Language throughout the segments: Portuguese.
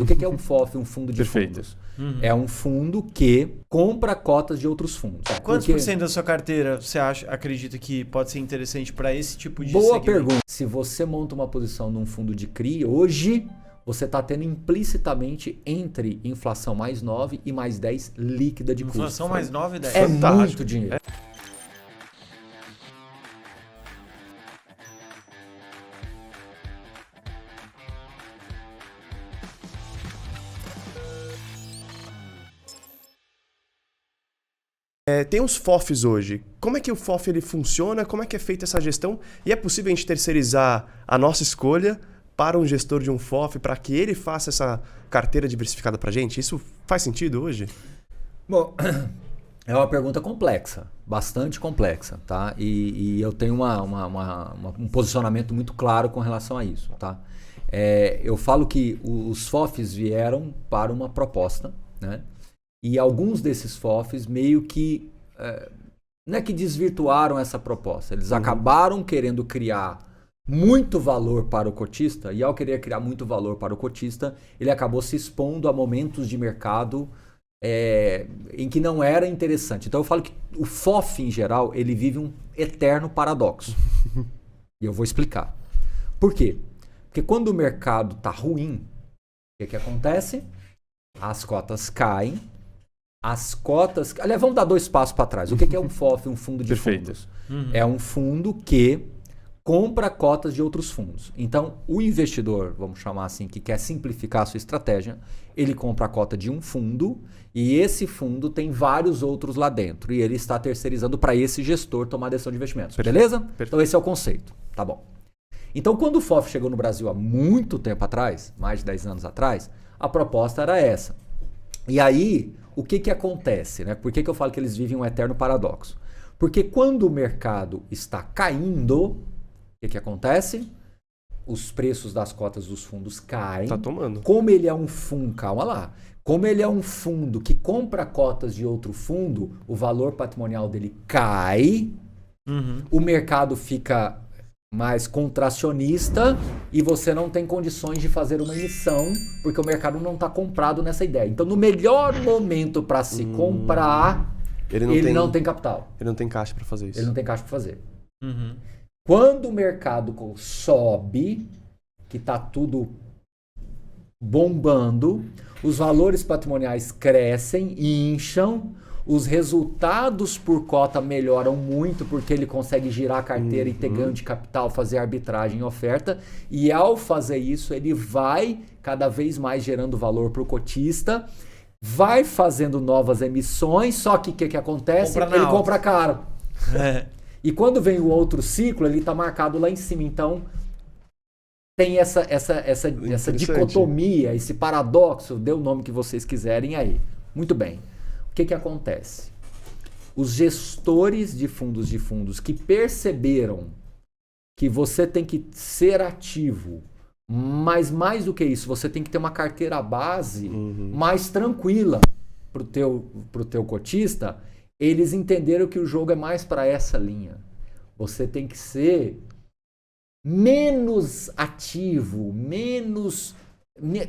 O que é um FOF, um fundo de fundos? É um fundo que compra cotas de outros fundos. Quantos por cento da sua carteira você acredita que pode ser interessante para esse tipo de Boa segmento? pergunta. Se você monta uma posição num fundo de CRI, hoje você está tendo implicitamente entre inflação mais 9 e mais 10 líquida de custo. Inflação mais 9 e 10. É muito dinheiro. Tem os FOFs hoje. Como é que o FOF ele funciona? Como é que é feita essa gestão? E é possível a gente terceirizar a nossa escolha para um gestor de um FOF para que ele faça essa carteira diversificada para a gente? Isso faz sentido hoje? Bom, é uma pergunta complexa, bastante complexa, tá? E eu tenho um posicionamento muito claro com relação a isso, tá? Eu falo que os FOFs vieram para uma proposta, né? E alguns desses FOFs meio que, não é que desvirtuaram essa proposta, eles acabaram querendo criar muito valor para o cotista, e ao querer criar muito valor para o cotista, ele acabou se expondo a momentos de mercado em que não era interessante. Então eu falo que o FOF em geral, ele vive um eterno paradoxo. E eu vou explicar. Por quê? Porque quando o mercado está ruim, o que acontece? As cotas caem. As cotas... Aliás, vamos dar 2 passos para trás. O que é um FOF, um fundo de fundos? É um fundo que compra cotas de outros fundos. Então, o investidor, vamos chamar assim, que quer simplificar a sua estratégia, ele compra a cota de um fundo e esse fundo tem vários outros lá dentro. E ele está terceirizando para esse gestor tomar decisão de investimentos. Beleza? Então, esse é o conceito. Tá bom. Então, quando o FOF chegou no Brasil há muito tempo atrás, mais de 10 anos atrás, a proposta era essa. E aí... O que acontece, né? Por que eu falo que eles vivem um eterno paradoxo? Porque quando o mercado está caindo, o que acontece? Os preços das cotas dos fundos caem. Tá tomando. Como ele é um fundo, calma lá. Como ele é um fundo que compra cotas de outro fundo, o valor patrimonial dele cai, o mercado fica mais contracionista e você não tem condições de fazer uma emissão porque o mercado não está comprado nessa ideia. Então, no melhor momento para se comprar, ele não tem capital. Ele não tem caixa para fazer isso. Ele não tem caixa para fazer. Quando o mercado sobe, que está tudo bombando, os valores patrimoniais crescem e incham, os resultados por cota melhoram muito porque ele consegue girar a carteira e ter ganho de capital, fazer arbitragem e oferta. E ao fazer isso, ele vai cada vez mais gerando valor para o cotista, vai fazendo novas emissões, só que o que acontece? Ele compra caro. E quando vem o outro ciclo, ele está marcado lá em cima. Então, tem essa dicotomia, esse paradoxo, dê o nome que vocês quiserem aí. Muito bem. O que acontece? Os gestores de fundos que perceberam que você tem que ser ativo, mas mais do que isso, você tem que ter uma carteira base mais tranquila para o teu cotista, eles entenderam que o jogo é mais para essa linha. Você tem que ser menos ativo,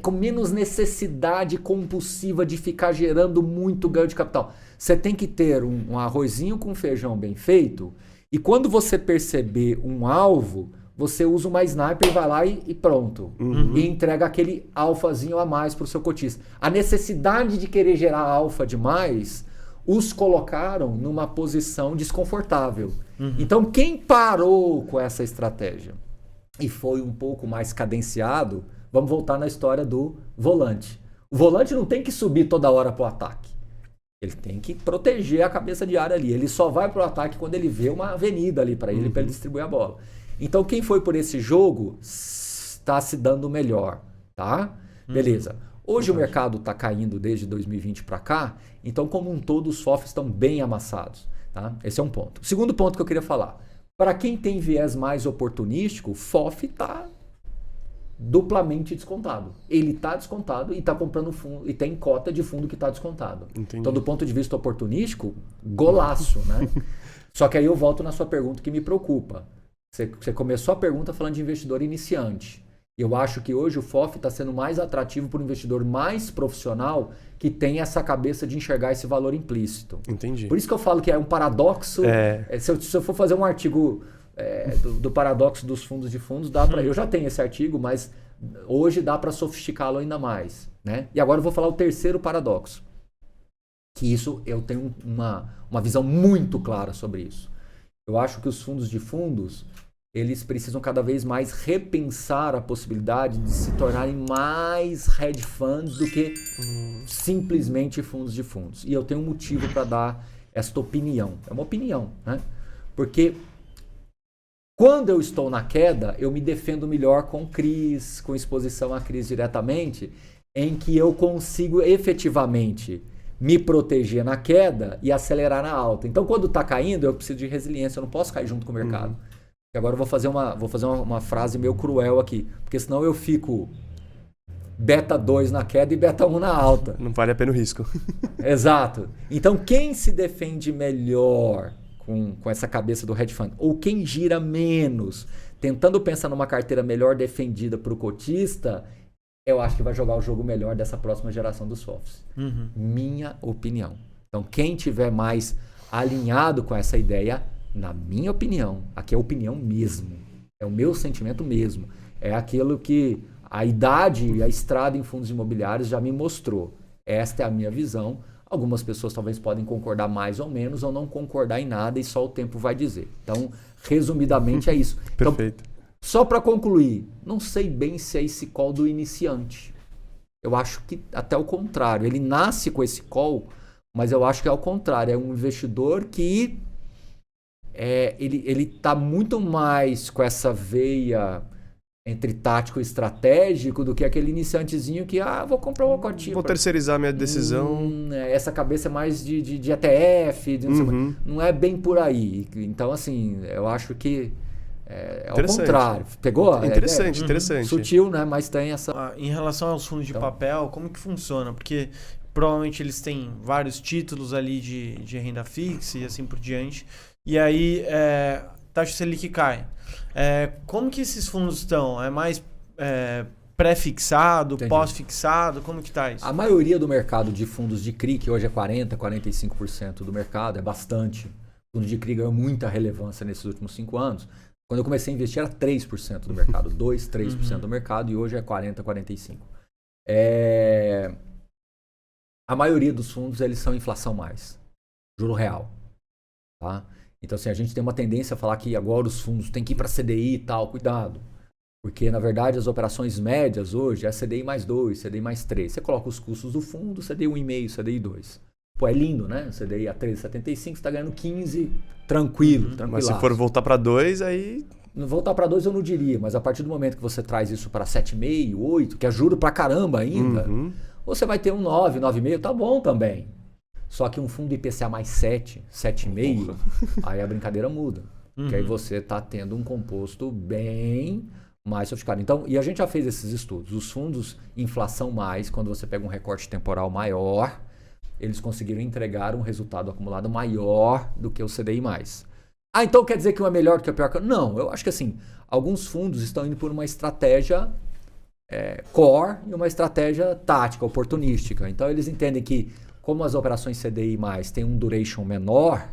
com menos necessidade compulsiva de ficar gerando muito ganho de capital. Você tem que ter um arrozinho com feijão bem feito e quando você perceber um alvo, você usa uma sniper, vai lá e pronto. E entrega aquele alfazinho a mais para o seu cotista. A necessidade de querer gerar alfa demais os colocaram numa posição desconfortável. Então, quem parou com essa estratégia e foi um pouco mais cadenciado, vamos voltar na história do volante. O volante não tem que subir toda hora para o ataque. Ele tem que proteger a cabeça de área ali. Ele só vai para o ataque quando ele vê uma avenida ali para ele distribuir a bola. Então, quem foi por esse jogo está se dando melhor, tá? Beleza. Hoje o mercado está caindo desde 2020 para cá, então, como um todo, os FOFs estão bem amassados, tá? Esse é um ponto. O segundo ponto que eu queria falar. Para quem tem viés mais oportunístico, o FOF está duplamente descontado. Ele está descontado e está comprando fundo e tem cota de fundo que está descontado. Entendi. Então, do ponto de vista oportunístico, golaço, né? Só que aí eu volto na sua pergunta que me preocupa. Você começou a pergunta falando de investidor iniciante. Eu acho que hoje o FOF está sendo mais atrativo para o investidor mais profissional que tem essa cabeça de enxergar esse valor implícito. Entendi. Por isso que eu falo que é um paradoxo. Se eu for fazer um artigo do paradoxo dos fundos de fundos, dá para. Eu já tenho esse artigo, mas hoje dá para sofisticá-lo ainda mais. Né? E agora eu vou falar o terceiro paradoxo. Que isso eu tenho uma visão muito clara sobre isso. Eu acho que os fundos de fundos eles precisam cada vez mais repensar a possibilidade de se tornarem mais hedge funds do que simplesmente fundos de fundos. E eu tenho um motivo para dar esta opinião. É uma opinião, né? Porque quando eu estou na queda, eu me defendo melhor com CRIs, com exposição à crise diretamente, em que eu consigo efetivamente me proteger na queda e acelerar na alta. Então, quando está caindo, eu preciso de resiliência, eu não posso cair junto com o mercado. E agora eu vou fazer uma frase meio cruel aqui, porque senão eu fico beta 2 na queda e beta 1 na alta. Não vale a pena o risco. Exato. Então quem se defende melhor com essa cabeça do hedge fund, ou quem gira menos, tentando pensar numa carteira melhor defendida para o cotista, eu acho que vai jogar o jogo melhor dessa próxima geração dos FOFs. Minha opinião. Então quem tiver mais alinhado com essa ideia, na minha opinião, aqui é opinião mesmo, é o meu sentimento mesmo, é aquilo que a idade e a estrada em fundos imobiliários já me mostrou. Esta é a minha visão. Algumas pessoas talvez podem concordar mais ou menos ou não concordar em nada e só o tempo vai dizer. Então, resumidamente é isso. Perfeito. Então, só para concluir, não sei bem se é esse call do iniciante. Eu acho que até o contrário. Ele nasce com esse call, mas eu acho que é o contrário. É um investidor que ele está muito mais com essa veia entre tático e estratégico do que aquele iniciantezinho que, vou comprar uma cotinha. Vou terceirizar minha decisão. Essa cabeça é mais de ETF, não é bem por aí. Então, assim, eu acho que é ao contrário. Pegou? Interessante, interessante. Sutil, né? Mas tem essa... Em relação aos fundos de papel, como que funciona? Porque provavelmente eles têm vários títulos ali de renda fixa e assim por diante. E aí, taxa Selic cai. Como que esses fundos estão? É mais pré-fixado, pós-fixado? Como que está isso? A maioria do mercado de fundos de CRI, que hoje é 40%, 45% do mercado, é bastante. O fundo de CRI ganhou muita relevância nesses últimos 5 anos. Quando eu comecei a investir era 3% do mercado, 2%, 3% do mercado, e hoje é 40%, 45%. A maioria dos fundos eles são inflação mais, juro real. Tá? Então, assim, a gente tem uma tendência a falar que agora os fundos têm que ir para CDI e tal, cuidado. Porque, na verdade, as operações médias hoje é CDI mais 2, CDI mais 3. Você coloca os custos do fundo, CDI 1,5, CDI 2. Pô, é lindo, né? CDI a 13,75, você está ganhando 15, tranquilo, tranquilo. Mas se for voltar para 2, aí... Voltar para 2 eu não diria, mas a partir do momento que você traz isso para 7,5, 8, que é juro pra caramba ainda, você vai ter um 9, 9,5, tá bom também. Só que um fundo IPCA mais 7, 7,5, aí a brincadeira muda. Porque aí você está tendo um composto bem mais sofisticado. Então, e a gente já fez esses estudos. Os fundos inflação mais, quando você pega um recorte temporal maior, eles conseguiram entregar um resultado acumulado maior do que o CDI mais. Então quer dizer que um é melhor do que o pior? Não, eu acho que assim, alguns fundos estão indo por uma estratégia core e uma estratégia tática, oportunística. Então eles entendem que como as operações CDI mais têm um duration menor,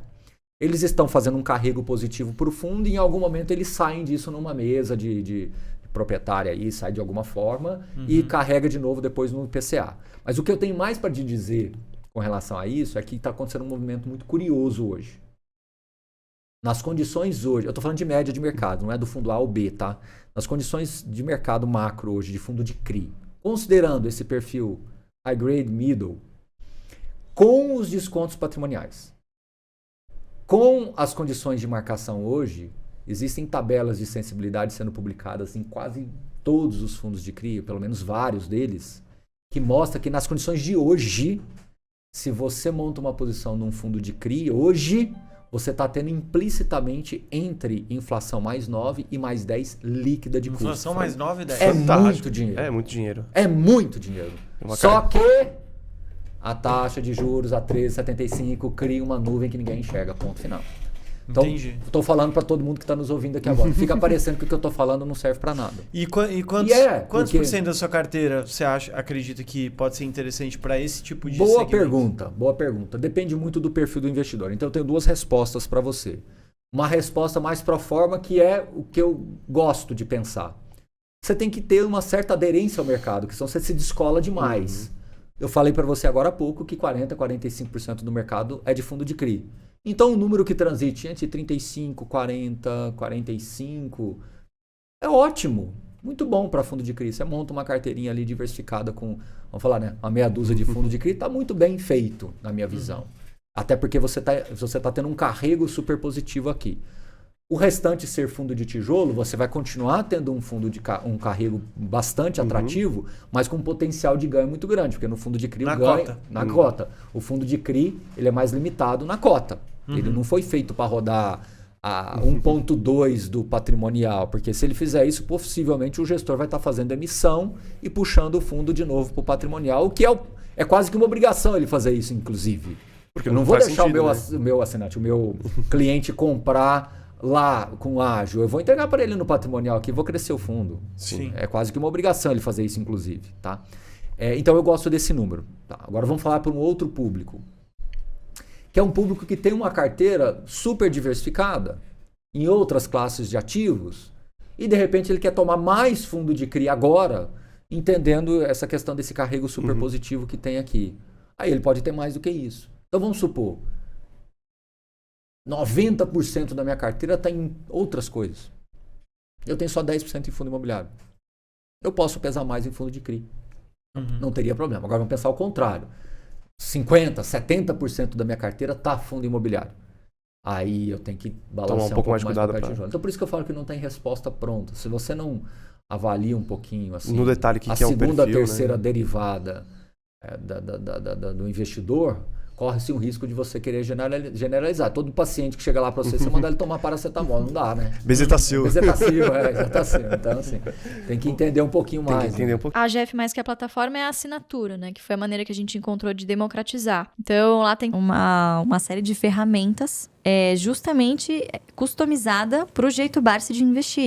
eles estão fazendo um carrego positivo para o fundo e em algum momento eles saem disso numa mesa de proprietária aí, sai de alguma forma e carrega de novo depois no IPCA. Mas o que eu tenho mais para te dizer com relação a isso é que está acontecendo um movimento muito curioso hoje. Nas condições hoje, eu estou falando de média de mercado, não é do fundo A ou B, tá? Nas condições de mercado macro hoje, de fundo de CRI, considerando esse perfil high grade, middle, com os descontos patrimoniais, com as condições de marcação hoje, existem tabelas de sensibilidade sendo publicadas em quase todos os fundos de CRI, pelo menos vários deles, que mostra que nas condições de hoje, se você monta uma posição num fundo de CRI, hoje você está tendo implicitamente entre inflação mais 9 e mais 10 líquida de custo. Inflação mais 9 e 10. É muito dinheiro. É muito dinheiro. É muito dinheiro. Só que a taxa de juros a 13,75 cria uma nuvem que ninguém enxerga, ponto final. Então, Entendi. estou falando para todo mundo que está nos ouvindo aqui agora. Fica parecendo que o que eu estou falando não serve para nada. E quantos, quantos por cento da sua carteira você acredita que pode ser interessante para esse tipo de Boa segmento? boa pergunta. Depende muito do perfil do investidor. Então, eu tenho 2 respostas para você. Uma resposta mais pro forma, que é o que eu gosto de pensar. Você tem que ter uma certa aderência ao mercado, que senão você se descola demais. Eu falei para você agora há pouco que 40%, 45% do mercado é de fundo de CRI. Então, o número que transite entre 35, 40, 45 é ótimo. Muito bom para fundo de CRI. Você monta uma carteirinha ali diversificada com, vamos falar, né, uma meia dúzia de fundo de CRI, está muito bem feito, na minha visão. Até porque você tá tendo um carrego super positivo aqui. O restante ser fundo de tijolo, você vai continuar tendo um carrego bastante atrativo, mas com um potencial de ganho muito grande, porque no fundo de CRI o ganho na cota. O fundo de CRI, ele é mais limitado na cota. Ele não foi feito para rodar a 1.2 do patrimonial, porque se ele fizer isso, possivelmente o gestor vai estar fazendo emissão e puxando o fundo de novo para o patrimonial, o que é quase que uma obrigação ele fazer isso, inclusive. Porque eu não vou deixar o meu assinante, o meu cliente comprar lá com ágil. Eu vou entregar para ele no patrimonial aqui, vou crescer o fundo. Sim. É quase que uma obrigação ele fazer isso, inclusive. Tá? Então eu gosto desse número. Tá? Agora vamos falar para um outro público, que é um público que tem uma carteira super diversificada em outras classes de ativos e de repente ele quer tomar mais fundo de CRI agora, entendendo essa questão desse carrego super positivo que tem aqui. Aí ele pode ter mais do que isso. Então vamos supor, 90% da minha carteira está em outras coisas. Eu tenho só 10% em fundo imobiliário. Eu posso pesar mais em fundo de CRI. Não teria problema. Agora vamos pensar o contrário. 50%, 70% da minha carteira está fundo imobiliário. Aí eu tenho que balancear um pouco mais cuidado papel tijolo. Então por isso que eu falo que não tem resposta pronta. Se você não avalia um pouquinho assim, no detalhe que a é um segunda, perfil, terceira né? derivada do investidor, corre-se um risco de você querer generalizar. Todo paciente que chega lá para você mandar ele tomar paracetamol, não dá, né? Bezetacil. Bezetacil. Então, assim, tem que entender um pouquinho mais. A GF+, que é a plataforma, é a assinatura, né? Que foi a maneira que a gente encontrou de democratizar. Então, lá tem uma série de ferramentas justamente customizada para o jeito Barsi de investir.